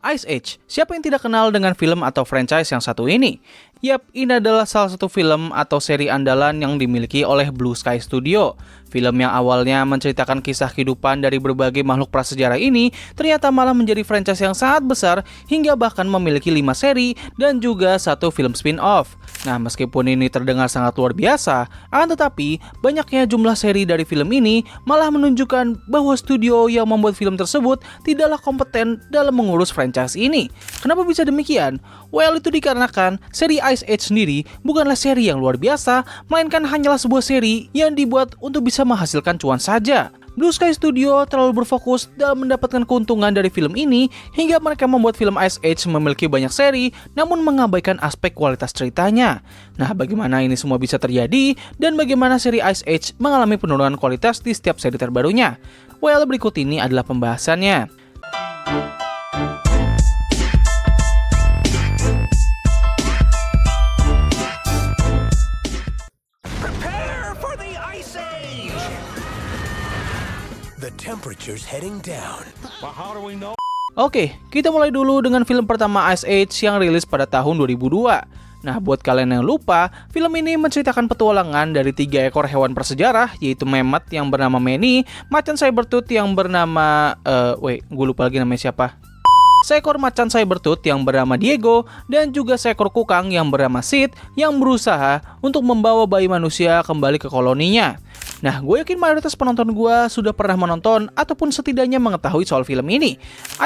Ice Age. Siapa yang tidak kenal dengan film atau franchise yang satu ini? Yap, ini adalah salah satu film atau seri andalan yang dimiliki oleh Blue Sky Studio. Film yang awalnya menceritakan kisah kehidupan dari berbagai makhluk prasejarah ini ternyata malah menjadi franchise yang sangat besar hingga bahkan memiliki 5 seri dan juga 1 film spin-off. Nah, meskipun ini terdengar sangat luar biasa, akan tetapi banyaknya jumlah seri dari film ini malah menunjukkan bahwa studio yang membuat film tersebut tidaklah kompeten dalam mengurus franchise ini. Kenapa bisa demikian? Well, itu dikarenakan seri Ice Age sendiri bukanlah seri yang luar biasa, melainkan hanyalah sebuah seri yang dibuat untuk bisa menghasilkan cuan saja. Blue Sky Studio terlalu berfokus dalam mendapatkan keuntungan dari film ini hingga mereka membuat film Ice Age memiliki banyak seri namun mengabaikan aspek kualitas ceritanya. Nah, bagaimana ini semua bisa terjadi dan bagaimana seri Ice Age mengalami penurunan kualitas di setiap seri terbarunya? Well, berikut ini adalah pembahasannya. The temperature's heading down. Oke, kita mulai dulu dengan film pertama Ice Age yang rilis pada tahun 2002. Nah, buat kalian yang lupa, film ini menceritakan petualangan dari 3 ekor hewan bersejarah, yaitu Mammoth yang bernama Manny, macan Sabertooth yang bernama... gue lupa lagi namanya siapa. Seekor macan Sabertooth yang bernama Diego, dan juga seekor kukang yang bernama Sid yang berusaha untuk membawa bayi manusia kembali ke koloninya. Nah, gue yakin mayoritas penonton gue sudah pernah menonton ataupun setidaknya mengetahui soal film ini.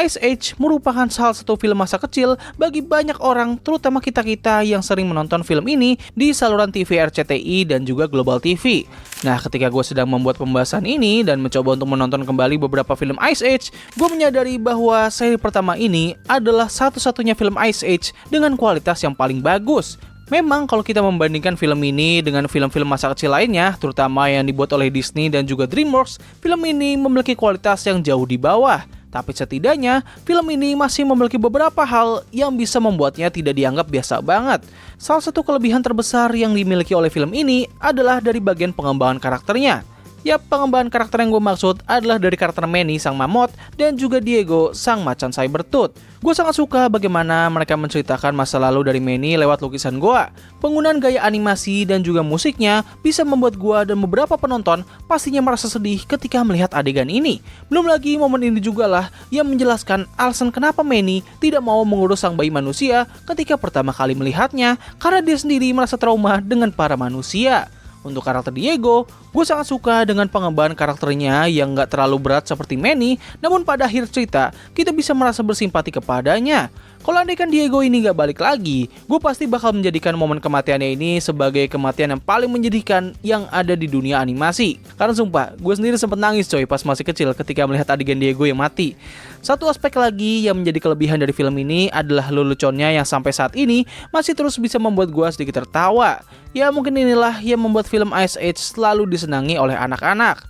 Ice Age merupakan salah satu film masa kecil bagi banyak orang, terutama kita-kita yang sering menonton film ini di saluran TV RCTI dan juga Global TV. Nah, ketika gue sedang membuat pembahasan ini dan mencoba untuk menonton kembali beberapa film Ice Age, gue menyadari bahwa seri pertama ini adalah satu-satunya film Ice Age dengan kualitas yang paling bagus. Memang kalau kita membandingkan film ini dengan film-film masa kecil lainnya, terutama yang dibuat oleh Disney dan juga DreamWorks, film ini memiliki kualitas yang jauh di bawah. Tapi setidaknya, film ini masih memiliki beberapa hal yang bisa membuatnya tidak dianggap biasa banget. Salah satu kelebihan terbesar yang dimiliki oleh film ini adalah dari bagian pengembangan karakternya. Ya, pengembangan karakter yang gue maksud adalah dari karakter Manny sang mammoth dan juga Diego sang macan Sabertooth. Gue sangat suka bagaimana mereka menceritakan masa lalu dari Manny lewat lukisan gue. Penggunaan gaya animasi dan juga musiknya bisa membuat gue dan beberapa penonton pastinya merasa sedih ketika melihat adegan ini. Belum lagi momen ini juga lah yang menjelaskan alasan kenapa Manny tidak mau mengurus sang bayi manusia ketika pertama kali melihatnya karena dia sendiri merasa trauma dengan para manusia. Untuk karakter Diego, gue sangat suka dengan pengembangan karakternya yang gak terlalu berat seperti Manny, namun pada akhir cerita, kita bisa merasa bersimpati kepadanya. Kalau andaikan Diego ini gak balik lagi, gue pasti bakal menjadikan momen kematiannya ini sebagai kematian yang paling menyedihkan yang ada di dunia animasi. Karena sumpah, gue sendiri sempet nangis coy pas masih kecil ketika melihat adegan Diego yang mati. Satu aspek lagi yang menjadi kelebihan dari film ini adalah leluconnya yang sampai saat ini masih terus bisa membuat gue sedikit tertawa. Ya, mungkin inilah yang membuat film Ice Age selalu disenangi oleh anak-anak.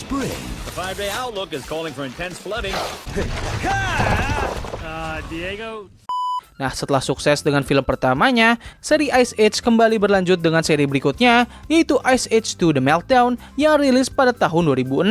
Spring. The 5-day outlook is calling for intense flooding. Diego. Nah, setelah sukses dengan film pertamanya, seri Ice Age kembali berlanjut dengan seri berikutnya, yaitu Ice Age 2 The Meltdown yang rilis pada tahun 2006.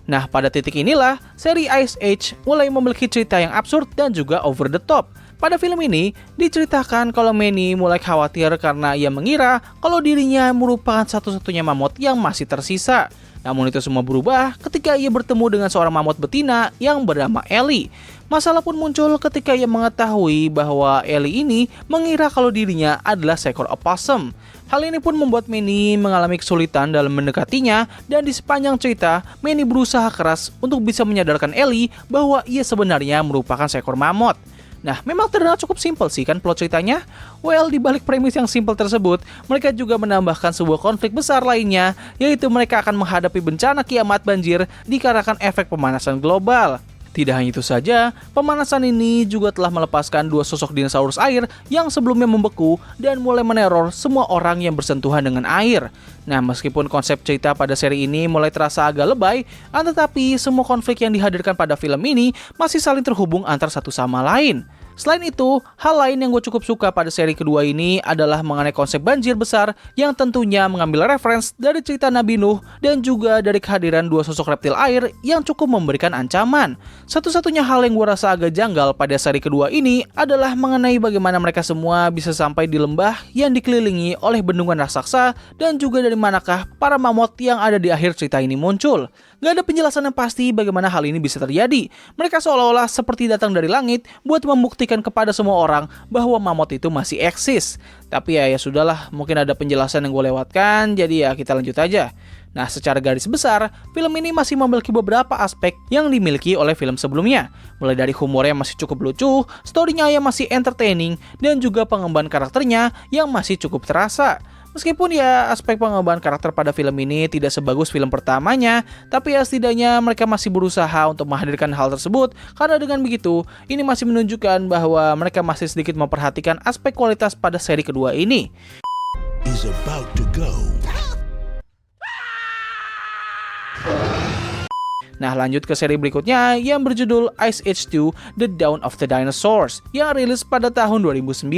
Nah, pada titik inilah, seri Ice Age mulai memiliki cerita yang absurd dan juga over the top. Pada film ini, diceritakan kalau Manny mulai khawatir karena ia mengira kalau dirinya merupakan satu-satunya mammoth yang masih tersisa. Namun itu semua berubah ketika ia bertemu dengan seorang mammoth betina yang bernama Ellie. Masalah pun muncul ketika ia mengetahui bahwa Ellie ini mengira kalau dirinya adalah seekor opossum. Hal ini pun membuat Manny mengalami kesulitan dalam mendekatinya, dan di sepanjang cerita, Manny berusaha keras untuk bisa menyadarkan Ellie bahwa ia sebenarnya merupakan seekor mammoth. Nah, memang terdengar cukup simpel sih kan plot ceritanya? Well, di balik premis yang simpel tersebut, mereka juga menambahkan sebuah konflik besar lainnya, yaitu mereka akan menghadapi bencana kiamat banjir dikarenakan efek pemanasan global. Tidak hanya itu saja, pemanasan ini juga telah melepaskan 2 sosok dinosaurus air yang sebelumnya membeku dan mulai meneror semua orang yang bersentuhan dengan air. Nah, meskipun konsep cerita pada seri ini mulai terasa agak lebay, tetapi semua konflik yang dihadirkan pada film ini masih saling terhubung antar satu sama lain. Selain itu, hal lain yang gue cukup suka pada seri kedua ini adalah mengenai konsep banjir besar yang tentunya mengambil reference dari cerita Nabi Nuh dan juga dari kehadiran dua sosok reptil air yang cukup memberikan ancaman. Satu-satunya hal yang gue rasa agak janggal pada seri kedua ini adalah mengenai bagaimana mereka semua bisa sampai di lembah yang dikelilingi oleh bendungan raksasa dan juga dari manakah para mammoth yang ada di akhir cerita ini muncul. Gak ada penjelasan yang pasti bagaimana hal ini bisa terjadi. Mereka seolah-olah seperti datang dari langit buat membuktikan kepada semua orang bahwa mammoth itu masih eksis. Tapi ya sudahlah, mungkin ada penjelasan yang gue lewatkan, jadi ya kita lanjut aja. Nah, secara garis besar, film ini masih memiliki beberapa aspek yang dimiliki oleh film sebelumnya. Mulai dari humornya yang masih cukup lucu, story-nya yang masih entertaining, dan juga pengembangan karakternya yang masih cukup terasa. Meskipun ya aspek pengembangan karakter pada film ini tidak sebagus film pertamanya, tapi ya setidaknya mereka masih berusaha untuk menghadirkan hal tersebut, karena dengan begitu, ini masih menunjukkan bahwa mereka masih sedikit memperhatikan aspek kualitas pada seri kedua ini. Is about to go. Nah, lanjut ke seri berikutnya yang berjudul Ice Age 2: The Dawn of the Dinosaurs yang rilis pada tahun 2009.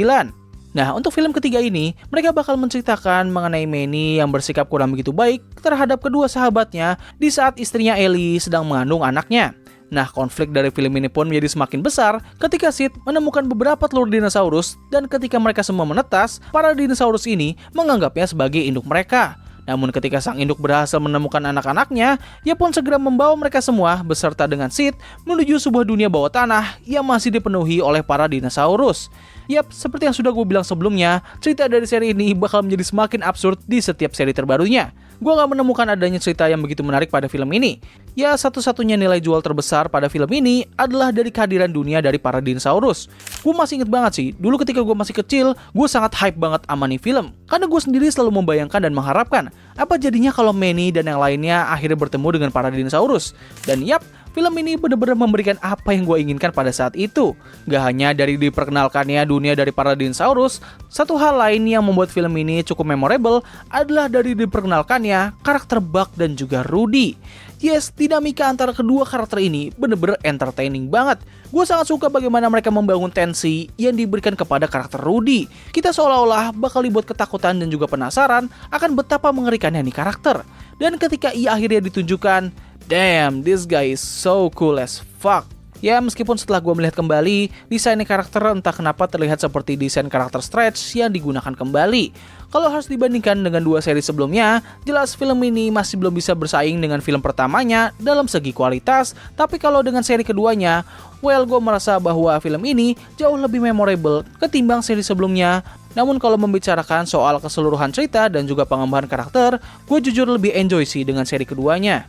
Nah, untuk film ketiga ini, mereka bakal menceritakan mengenai Manny yang bersikap kurang begitu baik terhadap kedua sahabatnya di saat istrinya Ellie sedang mengandung anaknya. Nah, konflik dari film ini pun menjadi semakin besar ketika Sid menemukan beberapa telur dinosaurus dan ketika mereka semua menetas, para dinosaurus ini menganggapnya sebagai induk mereka. Namun ketika sang induk berhasil menemukan anak-anaknya, ia pun segera membawa mereka semua beserta dengan Sid menuju sebuah dunia bawah tanah yang masih dipenuhi oleh para dinosaurus. Yap, seperti yang sudah gue bilang sebelumnya, cerita dari seri ini bakal menjadi semakin absurd di setiap seri terbarunya. Gue gak menemukan adanya cerita yang begitu menarik pada film ini. Ya, satu-satunya nilai jual terbesar pada film ini adalah dari kehadiran dunia dari para dinosaurus. Gue masih inget banget sih, dulu ketika gue masih kecil, gue sangat hype banget sama nih film. Karena gue sendiri selalu membayangkan dan mengharapkan, apa jadinya kalau Manny dan yang lainnya akhirnya bertemu dengan para dinosaurus. Dan yap, film ini benar-benar memberikan apa yang gue inginkan pada saat itu. Gak hanya dari diperkenalkannya dunia dari para dinosaurus, satu hal lain yang membuat film ini cukup memorable adalah dari diperkenalkannya karakter Buck dan juga Rudy. Yes, dinamika antara kedua karakter ini benar-benar entertaining banget. Gue sangat suka bagaimana mereka membangun tensi yang diberikan kepada karakter Rudy. Kita seolah-olah bakal dibuat ketakutan dan juga penasaran akan betapa mengerikannya nih karakter. Dan ketika ia akhirnya ditunjukkan, damn, this guy is so cool as fuck. Ya, meskipun setelah gue melihat kembali, desain karakter entah kenapa terlihat seperti desain karakter Stretch yang digunakan kembali. Kalau harus dibandingkan dengan dua seri sebelumnya, jelas film ini masih belum bisa bersaing dengan film pertamanya dalam segi kualitas, tapi kalau dengan seri keduanya, well, gue merasa bahwa film ini jauh lebih memorable ketimbang seri sebelumnya. Namun kalau membicarakan soal keseluruhan cerita dan juga pengembangan karakter, gue jujur lebih enjoy sih dengan seri keduanya.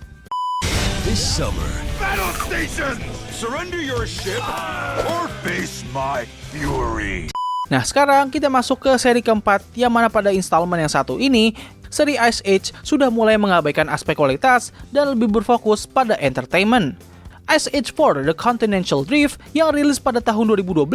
This summer, Battle station! Surrender your ship or face my fury. Nah, sekarang kita masuk ke seri keempat, yang mana pada installment yang satu ini, seri Ice Age sudah mulai mengabaikan aspek kualitas dan lebih berfokus pada entertainment. Ice Age 4: The Continental Drift yang rilis pada tahun 2012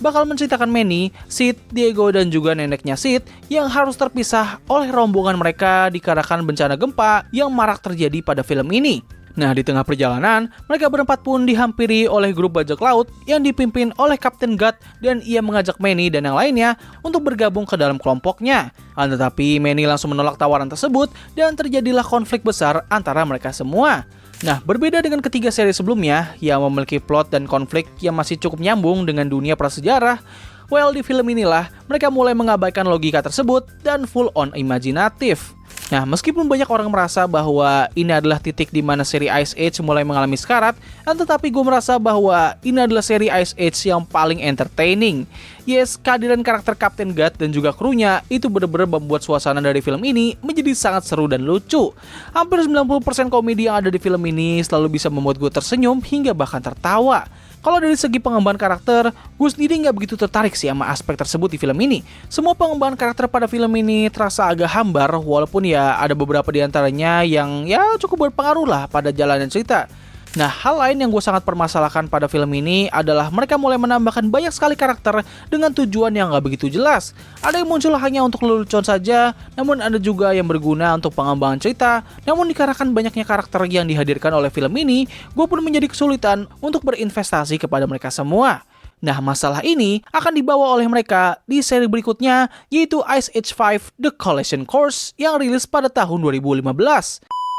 bakal menceritakan Manny, Sid, Diego, dan juga neneknya Sid yang harus terpisah oleh rombongan mereka dikarenakan bencana gempa yang marak terjadi pada film ini. Nah, di tengah perjalanan, mereka berempat pun dihampiri oleh grup bajak laut yang dipimpin oleh Kapten Gut dan ia mengajak Manny dan yang lainnya untuk bergabung ke dalam kelompoknya. Tetapi Manny langsung menolak tawaran tersebut dan terjadilah konflik besar antara mereka semua. Nah, berbeda dengan ketiga seri sebelumnya yang memiliki plot dan konflik yang masih cukup nyambung dengan dunia prasejarah, well, di film inilah mereka mulai mengabaikan logika tersebut dan full on imajinatif. Nah, meskipun banyak orang merasa bahwa ini adalah titik di mana seri Ice Age mulai mengalami sekarat, tetapi gue merasa bahwa ini adalah seri Ice Age yang paling entertaining. Yes, kehadiran karakter Kapten Gut dan juga krunya itu benar-benar membuat suasana dari film ini menjadi sangat seru dan lucu. Hampir 90% komedi yang ada di film ini selalu bisa membuat gue tersenyum hingga bahkan tertawa. Kalau dari segi pengembangan karakter, gue sendiri nggak begitu tertarik sih sama aspek tersebut di film ini. Semua pengembangan karakter pada film ini terasa agak hambar, walaupun ya ada beberapa di antaranya yang ya cukup berpengaruh lah pada jalannya cerita. Nah, hal lain yang gue sangat permasalahkan pada film ini adalah mereka mulai menambahkan banyak sekali karakter dengan tujuan yang gak begitu jelas. Ada yang muncul hanya untuk lelucon saja, namun ada juga yang berguna untuk pengembangan cerita. Namun dikarenakan banyaknya karakter yang dihadirkan oleh film ini, gue pun menjadi kesulitan untuk berinvestasi kepada mereka semua. Nah, masalah ini akan dibawa oleh mereka di seri berikutnya, yaitu Ice Age 5 The Collision Course yang rilis pada tahun 2015.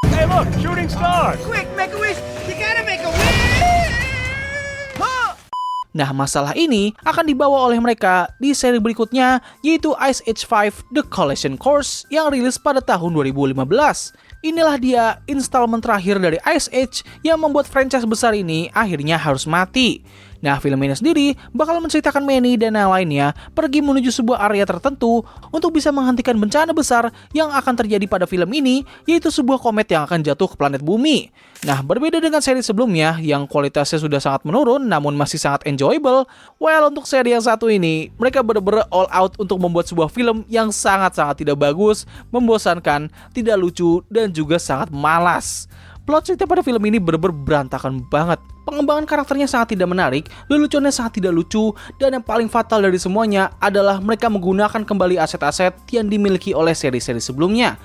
Hey, look, shooting star. Quick, make a wish! You gotta make a wish! Nah, masalah ini akan dibawa oleh mereka di seri berikutnya, yaitu Ice Age 5 The Collision Course yang rilis pada tahun 2015. Inilah dia installment terakhir dari Ice Age yang membuat franchise besar ini akhirnya harus mati. Nah, film ini sendiri bakal menceritakan Manny dan yang lainnya pergi menuju sebuah area tertentu untuk bisa menghentikan bencana besar yang akan terjadi pada film ini, yaitu sebuah komet yang akan jatuh ke planet bumi. Nah, berbeda dengan seri sebelumnya yang kualitasnya sudah sangat menurun namun masih sangat enjoyable, well, untuk seri yang satu ini, mereka benar-benar all out untuk membuat sebuah film yang sangat-sangat tidak bagus, membosankan, tidak lucu, dan juga sangat malas. Plot cerita pada film ini benar-benar berantakan banget. Pengembangan karakternya sangat tidak menarik, leluconnya sangat tidak lucu, dan yang paling fatal dari semuanya adalah mereka menggunakan kembali aset-aset yang dimiliki oleh seri-seri sebelumnya.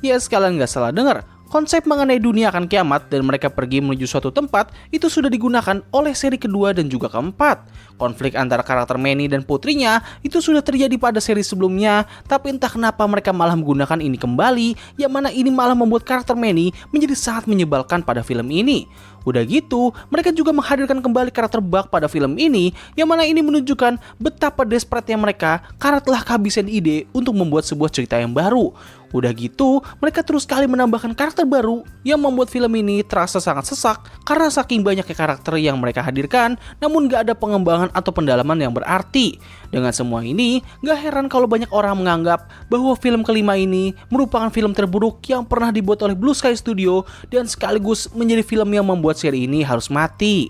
Ya, sekalian nggak salah dengar, konsep mengenai dunia akan kiamat dan mereka pergi menuju suatu tempat itu sudah digunakan oleh seri kedua dan juga keempat. Konflik antara karakter Manny dan putrinya itu sudah terjadi pada seri sebelumnya, tapi entah kenapa mereka malah menggunakan ini kembali, yang mana ini malah membuat karakter Manny menjadi sangat menyebalkan pada film ini. Udah gitu, mereka juga menghadirkan kembali karakter Buck pada film ini, yang mana ini menunjukkan betapa desperate-nya mereka karena telah kehabisan ide untuk membuat sebuah cerita yang baru. Udah gitu, mereka terus kali menambahkan karakter baru yang membuat film ini terasa sangat sesak karena saking banyaknya karakter yang mereka hadirkan, namun gak ada pengembangan atau pendalaman yang berarti. Dengan semua ini, gak heran kalau banyak orang menganggap bahwa film kelima ini merupakan film terburuk yang pernah dibuat oleh Blue Sky Studio dan sekaligus menjadi film yang membuat seri ini harus mati.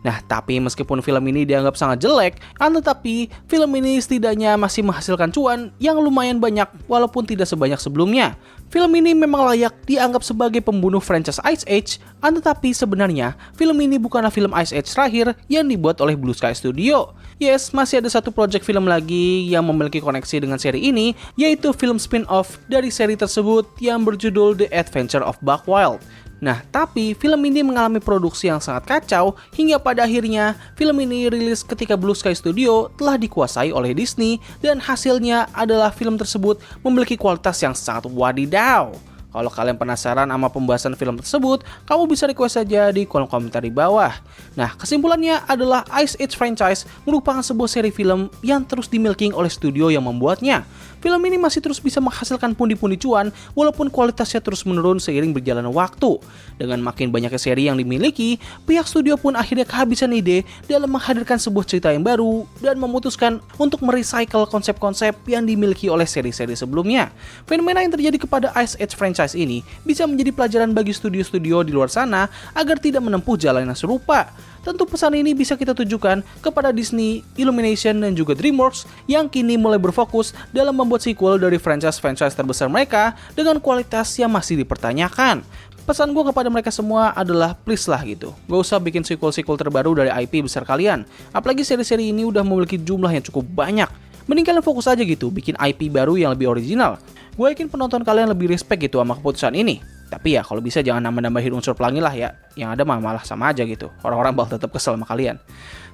Nah, tapi meskipun film ini dianggap sangat jelek, tetapi film ini setidaknya masih menghasilkan cuan yang lumayan banyak walaupun tidak sebanyak sebelumnya. Film ini memang layak dianggap sebagai pembunuh franchise Ice Age, tetapi sebenarnya film ini bukanlah film Ice Age terakhir yang dibuat oleh Blue Sky Studio. Yes, masih ada satu project film lagi yang memiliki koneksi dengan seri ini, yaitu film spin-off dari seri tersebut yang berjudul The Adventure of Buck Wild. Nah, tapi film ini mengalami produksi yang sangat kacau hingga pada akhirnya film ini rilis ketika Blue Sky Studio telah dikuasai oleh Disney dan hasilnya adalah film tersebut memiliki kualitas yang sangat wadidaw. Kalau kalian penasaran sama pembahasan film tersebut, kamu bisa request saja di kolom komentar di bawah. Nah, kesimpulannya adalah Ice Age franchise merupakan sebuah seri film yang terus dimiliki oleh studio yang membuatnya. Film ini masih terus bisa menghasilkan pundi-pundi cuan walaupun kualitasnya terus menurun seiring berjalannya waktu. Dengan makin banyaknya seri yang dimiliki, pihak studio pun akhirnya kehabisan ide dalam menghadirkan sebuah cerita yang baru dan memutuskan untuk merecycle konsep-konsep yang dimiliki oleh seri-seri sebelumnya. Fenomena yang terjadi kepada Ice Age franchise ini bisa menjadi pelajaran bagi studio-studio di luar sana agar tidak menempuh jalan yang serupa. Tentu pesan ini bisa kita tujukan kepada Disney, Illumination, dan juga DreamWorks yang kini mulai berfokus dalam membuat sequel dari franchise-franchise terbesar mereka dengan kualitas yang masih dipertanyakan. Pesan gue kepada mereka semua adalah please lah gitu, gak usah bikin sequel-sequel terbaru dari IP besar kalian. Apalagi seri-seri ini udah memiliki jumlah yang cukup banyak. Mending kalian fokus aja gitu, bikin IP baru yang lebih original. Gue yakin penonton kalian lebih respect gitu sama keputusan ini. Tapi ya kalau bisa jangan nambah-nambahin unsur pelangi lah ya. Yang ada malah sama aja gitu. Orang-orang bakal tetap kesel sama kalian.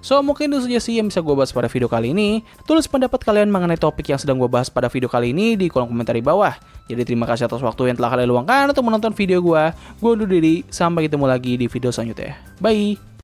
So mungkin itu saja sih yang bisa gue bahas pada video kali ini. Tulis pendapat kalian mengenai topik yang sedang gue bahas pada video kali ini di kolom komentar di bawah. Jadi terima kasih atas waktu yang telah kalian luangkan untuk menonton video gue. Gue undur diri, sampai ketemu lagi di video selanjutnya. Bye!